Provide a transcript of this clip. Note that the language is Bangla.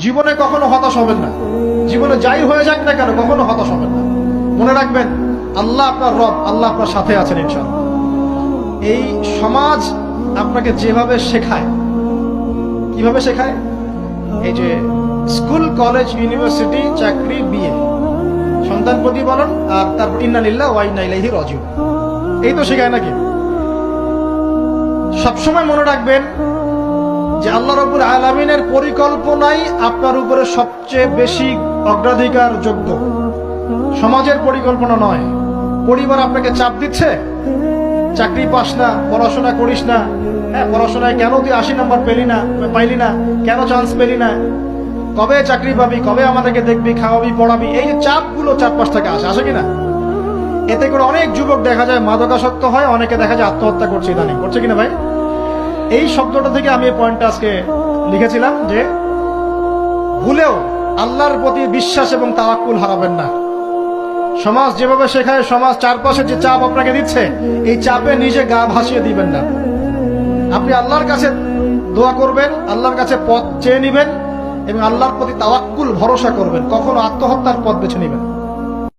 জীবনে কখনো হতাশ হবেন না। জীবনে যাই হয়ে যাক না কেন কখনো হতাশ হবেন না। মনে রাখবেন আল্লাহ আপনার রব, আল্লাহ আপনার সাথে আছেন ইনশাআল্লাহ। এই সমাজ আপনাকে যেভাবে শেখায়, কিভাবে শেখায়, এই যে স্কুল, কলেজ, ইউনিভার্সিটি, চাকরি, বিয়ে, সন্তান প্রতিপালন, আর তারপর ইন্না লিল্লাহি ওয়া ইন্না ইলাইহি রাজিউন, এই তো শেখায় নাকি? সবসময় মনে রাখবেন যে আল্লাহ রাব্বুল আলামিনের পরিকল্পনাই আপনার উপরে সবচেয়ে বেশি অগ্রাধিকার যোগ্য, সমাজের পরিকল্পনা নয়। পরিবার আপনাকে চাপ দিচ্ছে, চাকরি পাস না, পড়াশোনা করিস না, হ্যাঁ পড়াশোনায় কেন তুই 80 নম্বর পাইলি না, কেন চান্স পেলি না, কবে চাকরি পাবি, কবে আমাদেরকে দেখবি, খাওয়াবি, পড়াবি, এই যে চাপগুলো চারপাশ থেকে আসে কিনা, এতে করে অনেক যুবক দেখা যায় মাদকাসক্ত হয়, অনেকে দেখা যায় আত্মহত্যা করছে, ইদানিং করছে কিনা ভাই? এই শব্দটা থেকে আমি এই পয়েন্টটা আজকে লিখেছিলাম যে ভুলেও আল্লাহর প্রতি বিশ্বাস এবং তাওয়াক্কুল হারাবেন না। সমাজ যেভাবে শেখায়, সমাজ চারপাশে যে চাপ আপনাকে দিচ্ছে, এই চাপে নিজে গা ভাসিয়ে দিবেন না। আপনি আল্লাহর কাছে দোয়া করবেন, আল্লাহর কাছে পথ চেয়ে নিবেন এবং আল্লাহর প্রতি তাওয়াক্কুল ভরসা করবেন। কখনো আত্মহত্যার পথ বেছে নিবেন।